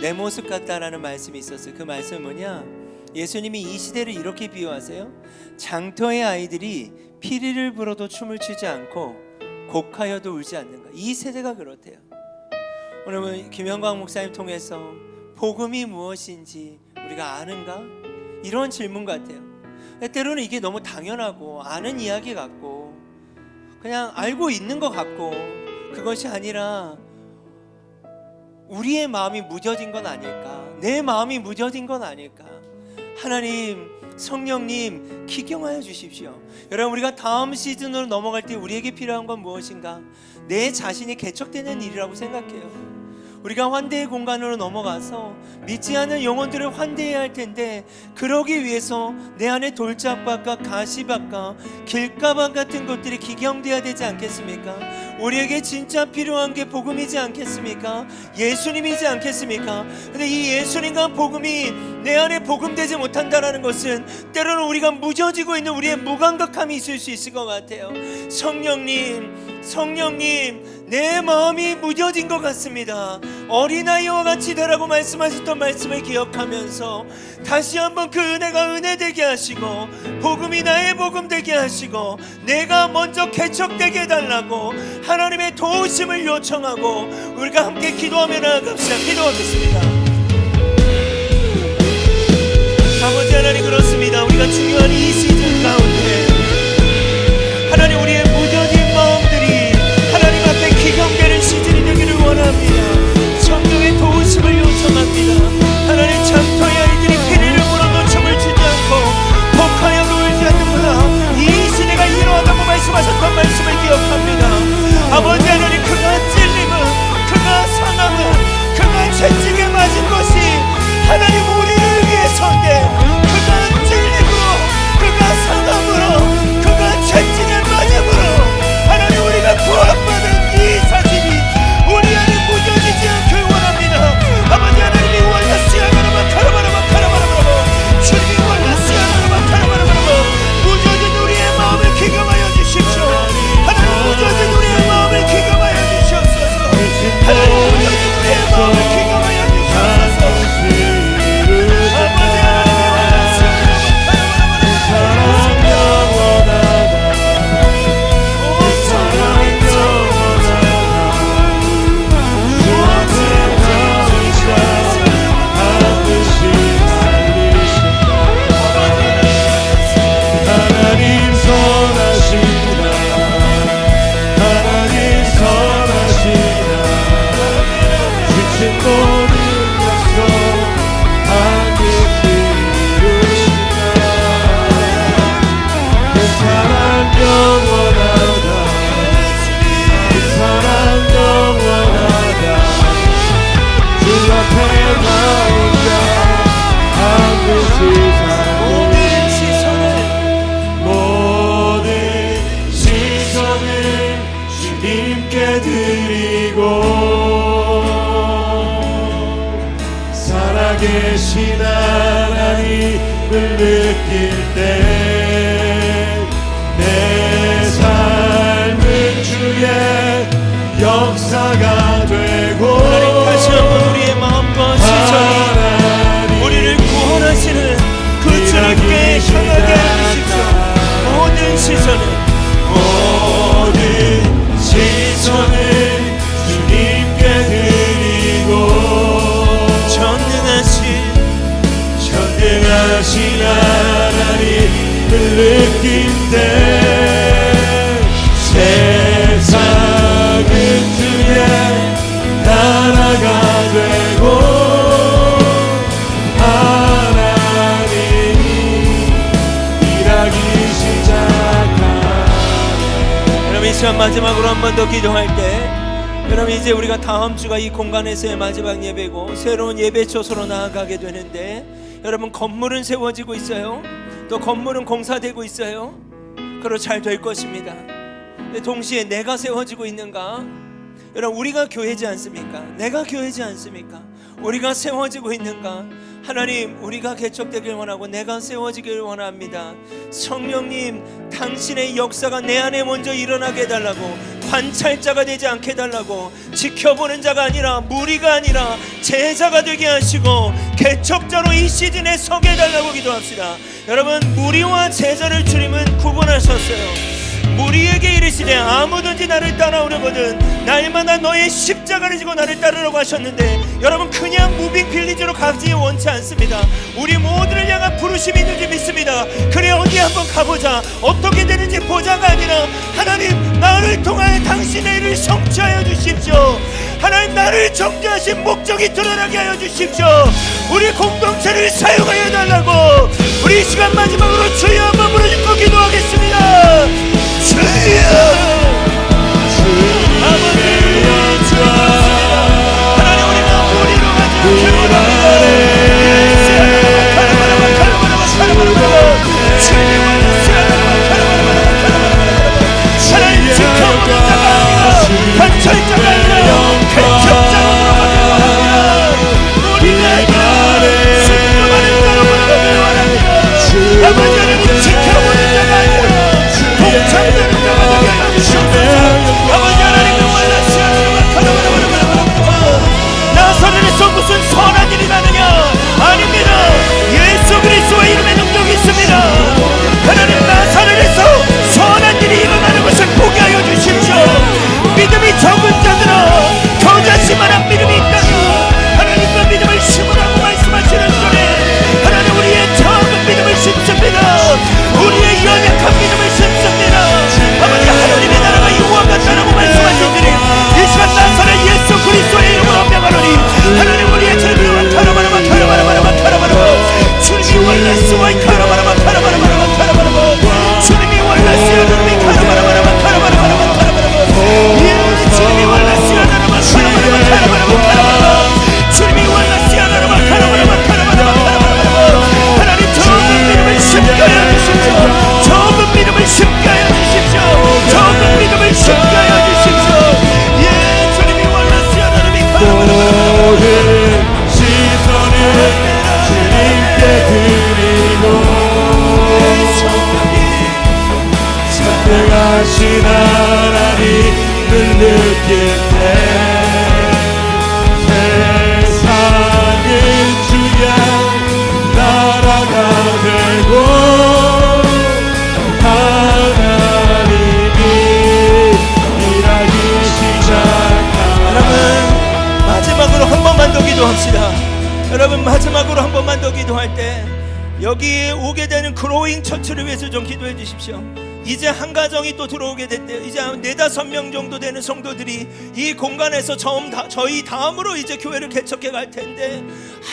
내 모습 같다라는 말씀이 있었어요. 그 말씀은 뭐냐? 예수님이 이 시대를 이렇게 비유하세요. 장터의 아이들이 피리를 불어도 춤을 추지 않고 곡하여도 울지 않는가. 이 세대가 그렇대요. 오늘 김영광 목사님 통해서 복음이 무엇인지 우리가 아는가? 이런 질문 같아요. 때로는 이게 너무 당연하고 아는 이야기 같고 그냥 알고 있는 것 같고, 그것이 아니라 우리의 마음이 무뎌진 건 아닐까? 내 마음이 무뎌진 건 아닐까? 하나님, 성령님 기경하여 주십시오. 여러분, 우리가 다음 시즌으로 넘어갈 때 우리에게 필요한 건 무엇인가? 내 자신이 개척되는 일이라고 생각해요. 우리가 환대의 공간으로 넘어가서 믿지 않는 영혼들을 환대해야 할 텐데, 그러기 위해서 내 안에 돌짝밭과 가시밭과 길가밭 같은 것들이 기경돼야 되지 않겠습니까? 우리에게 진짜 필요한 게 복음이지 않겠습니까? 예수님이지 않겠습니까? 근데 이 예수님과 복음이 내 안에 복음되지 못한다는 것은 때로는 우리가 무뎌지고 있는 우리의 무감각함이 있을 수 있을 것 같아요. 성령님, 내 마음이 무뎌진 것 같습니다. 어린아이와 같이 되라고 말씀하셨던 말씀을 기억하면서 다시 한번 그 은혜가 은혜되게 하시고, 복음이 나의 복음 되게 하시고, 내가 먼저 개척되게 해달라고 하나님의 도우심을 요청하고 우리가 함께 기도하며 나아갑시다. 기도하겠습니다. 아버지 하나님, 그렇습니다. 우리가 중요한 이 시즌 가운데 하나님, 우리의 무뎌진 마음들이 하나님 앞에 기경되는 시즌이 되기를 원합니다. 성령의 도우심을 요청합니다. 하나님, 장터의 아이들이 피리를 불어도 춤을 추지 않고 복하여도 울지 않는구나. 이 시대가 이러하다고 말씀하셨던 말씀을 기억합니다. 아버지 하나님, 그가 찔림은, 그가 상함은, 그가 채찍에 맞은 것이 하나님 우리를 위해서인데, 그가 찔림으로, 그가 상함으로, 그가 채찍에 맞음으로 하나님, 우리가 구원받은 이 사실이 우리 안에 무뎌지지 않길 원합니다. 아버지 하나님이 원하시아나라마 카라바라마 카라바라바라마, 주님이 원하시아나라마 카라바라바라마, 무뎌진 우리의 마음을 기경하여 주십시오. 하나님, 무뎌진 우리의 마음을 기경하여 주시옵소서. 하나님, 무뎌진 우리의 마음을 기경하여 주시옵소서. 아버지 하나님이 살아계신 하나님을 느낄 때 내 삶은 주의 역사가 되고, 하나님, 다시 한번 우리의 마음과 시선이 우리를 구원하시는 그 주님께 향하게 해주십시오. 모든 시선을 주님께 드리고, 전능하신 하나님을 느낄 때 세상은 주의 나라가 되고, 하나님이 일하기 시작하네. 여러분, 이 시간 마지막으로 한 번 더 기도할 때, 여러분, 이제 우리가 다음 주가 이 공간에서의 마지막 예배고 새로운 예배 초소로 나아가게 되는데, 여러분, 건물은 세워지고 있어요. 또 또 건물은 공사되고 있어요. 그러 잘 될 것입니다. 근데 동시에 내가 세워지고 있는가? 여러분, 우리가 교회지 않습니까? 내가 교회지 않습니까? 우리가 세워지고 있는가? 하나님, 우리가 개척되길 원하고 내가 세워지길 원합니다. 성령님, 당신의 역사가 내 안에 먼저 일어나게 해달라고, 관찰자가 되지 않게 해달라고, 지켜보는 자가 아니라 무리가 아니라 제자가 되게 하시고 개척자로 이 시즌에 서게 해달라고 기도합시다. 여러분, 무리와 제자를 주님은 구분하셨어요. 무리에게 이르시되 아무든지 나를 따라오려거든 날마다 너의 십자가를 지고 나를 따르라고 하셨는데, 여러분, 그냥 무빙 빌리지로 가지 원치 않습니다. 우리 모두를 향한 부르심이 있는 줄 믿습니다. 그래, 어디 한번 가보자, 어떻게 되는지 보자가 아니라, 하나님, 나를 통하여 당신의 일을 성취하여 주십시오. 하나님, 나를 정죄하신 목적이 드러나게 하여 주십시오. 우리 공동체를 사용하여 달라고 우리 이 시간 마지막으로 주여 한번 부르짖고 기도하겠습니다. 주여, 하나님, 우리가 무리로 가지 않게 원합니다. 하나님, 지켜보는 자가 아니라 관찰자가 아니라 개척자로 돌아가길 원합니다. 우리가 순종하는 자로 돌아가길 원합니다. 아버지 하나님, 지켜보는 자가 아니라 동참되는 자가 되게 해주시옵소서. 아버지 하나님, 정말 나사렛에서 무슨 선한 일이 나느냐? 아닙니다. 예수 그리스도의 이름에 능력이 있습니다. 하나님, 나사렛에서 선한 일이 일어나는 것을 보게 하여 주십시오. 믿음이 적은 자들아, 겨자씨만한 믿음이 있다면 하나님, 그 믿음을 심으라고 말씀하시는 소리. 하나님, 우리의 적은 믿음을 심습니다. 우리의 연약한 믿음을 심습니다. 아버지, 하나님의 나라가 이와 같다라고 말씀하신 주님, 이 시간 나사렛 예수 그리스도의 이름으로 명하노니, 하나님, 우리의 죄를 카라바라바 카라바라바라바 카라바라바, 주님이 원래스와 카라바라바 카라바라바라바 카라바라바, 주님이 원래스야 주님이 카라바라바라바 카라바라바라바 카라바라바, 예, 주님이 원래스야 나라바 카라바라바 카라바라바 카라바라바, 주님이 원래스야 나라바 카라바라바 카라바라바 카라바라바. 하나님, 적은 믿음을 심게 하여 주십시오. 적은 믿음을 심게 하여 주십시오. 적은 믿음을 심게 하여 주십시오. 예, 주님이 원래스야 나라비 카라바라바. 하신 하나님을 느낄 때 세상은 주야 나라가 되고 하나님이 일하기 시작하라. 여러분, 마지막으로 한 번만 더 기도합시다. 여러분, 마지막으로 한 번만 더 기도할 때 여기에 오게 되는 그로잉 처치를 위해서 좀 기도해 주십시오. 이제 한 가정이 또 들어오게 됐대요. 이제 한 4-5명 정도 되는 성도들이 이 공간에서 저희 다음으로 이제 교회를 개척해 갈 텐데,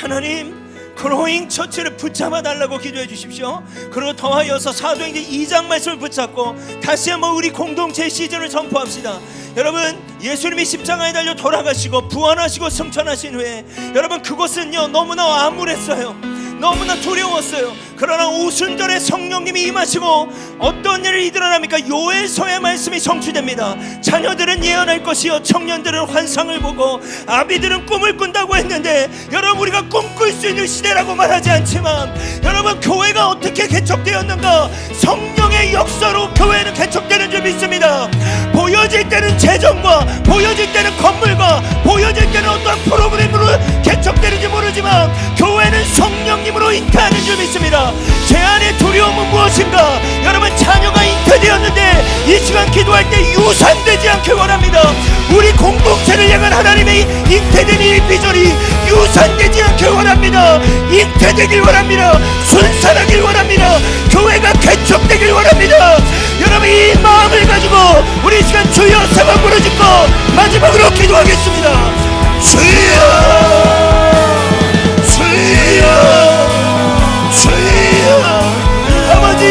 하나님, 그로잉 처치를 붙잡아 달라고 기도해 주십시오. 그리고 더하여서 사도행전 2장 말씀을 붙잡고 다시 한번 우리 공동체의 시즌을 선포합시다. 여러분, 예수님이 십자가에 달려 돌아가시고 부활하시고 승천하신 후에, 여러분, 그것은요 너무나 암울했어요. 너무나 두려웠어요. 그러나 오순절에 성령님이 임하시고 어떤 일이 일어납니까? 요엘서의 말씀이 성취됩니다. 자녀들은 예언할 것이요, 청년들은 환상을 보고, 아비들은 꿈을 꾼다고 했는데, 여러분, 우리가 꿈꿀 수 있는 시대라고 말하지 않지만, 여러분, 교회가 어떻게 개척되었는가? 성령의 역사로 교회는 개척되는 줄 믿습니다. 보여질 때는 재정과, 보여질 때는 건물과, 보여질 때는 어떤 프로그램으로 개척되는지 모르지만 교회는 성령님으로 잉태하는 줄 믿습니다. 제 안의 두려움은 무엇인가? 여러분, 자녀가 잉태되었는데 이 시간 기도할 때 유산되지 않길 원합니다. 우리 공동체를 향한 하나님의 잉태된 이 비전이 유산되지 않길 원합니다. 잉태되길 원합니다. 순산하길 원합니다. 교회가 개척되길 원합니다. 여러분, 이 마음을 가지고 우리 이 시간 주여 세 번 부르짖고 마지막으로 기도하겠습니다. 주여, 주여, 주여. 아버지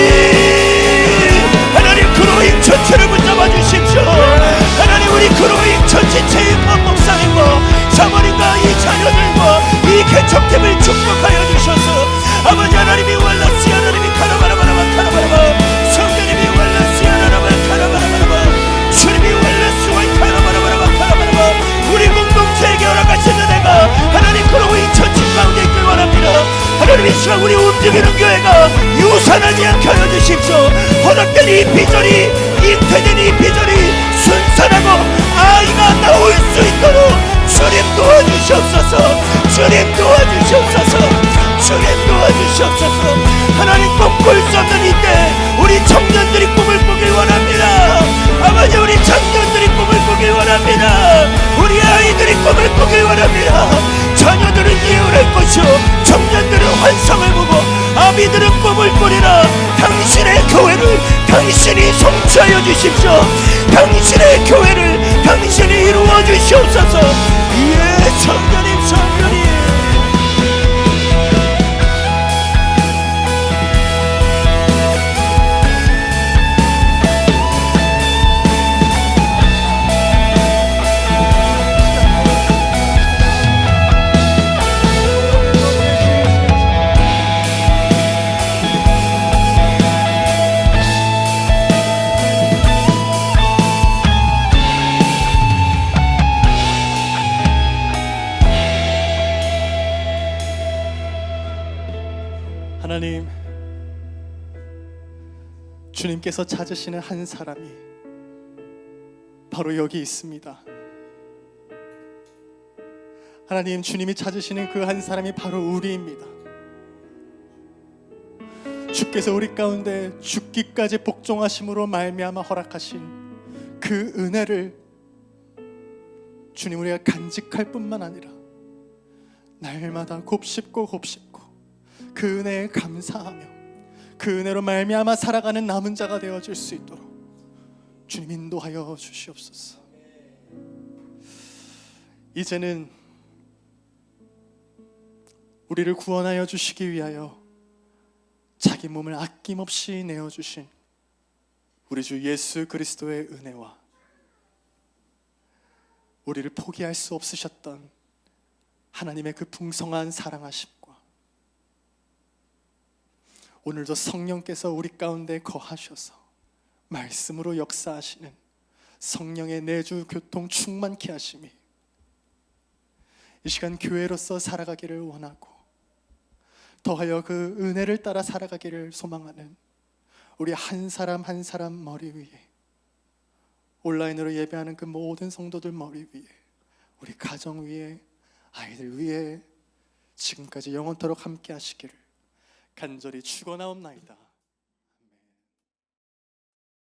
하나님, 그로잉 전체를 붙잡아 주십시오. 하나님, 우리 그로잉 전체 체육관 목사님과 사모님과 이 자녀들과 이 개척팀을 축복하여 주셔서, 아버지 하나님이 원라시 하나님이 가라바라바 움직이는 교회가 유산하지 않게 하여 주십시오. 허락된 이 비전이, 잉태된 이 비전이 순산하고 아이가 나올 수 있도록 주님 도와주시옵소서. 주님 도와주시옵소서. 주님 도와주시옵소서. 하나님 꿈꿀 수 없는 이때 우리 청년들이 꿈을 꾸길 원합니다. 아버지, 우리 청년들이 꿈을 꾸길 원합니다. 우리 아이들이 꿈을 꾸길 원합니다. 자녀들은 예언할 것이요 청년들은 환상을 보고 아비들은 꿈을 꾸리라. 당신의 교회를 당신이 성취하여 주십시오. 당신의 교회를 당신이 이루어 주시옵소서. 예, 청년님, 청년님. 하나님, 주님께서 찾으시는 한 사람이 바로 여기 있습니다. 하나님, 주님이 찾으시는 그 한 사람이 바로 우리입니다. 주께서 우리 가운데 죽기까지 복종하심으로 말미암아 허락하신 그 은혜를 주님, 우리가 간직할 뿐만 아니라 날마다 곱씹고 그 은혜에 감사하며 그 은혜로 말미암아 살아가는 남은 자가 되어줄 수 있도록 주님 인도하여 주시옵소서. 이제는 우리를 구원하여 주시기 위하여 자기 몸을 아낌없이 내어주신 우리 주 예수 그리스도의 은혜와 우리를 포기할 수 없으셨던 하나님의 그 풍성한 사랑하심과 오늘도 성령께서 우리 가운데 거하셔서 말씀으로 역사하시는 성령의 내주 교통 충만케 하심이 이 시간 교회로서 살아가기를 원하고 더하여 그 은혜를 따라 살아가기를 소망하는 우리 한 사람 한 사람 머리 위에, 온라인으로 예배하는 그 모든 성도들 머리 위에, 우리 가정 위에, 아이들 위에 지금까지 영원토록 함께 하시기를 간절히 축원하옵나이다.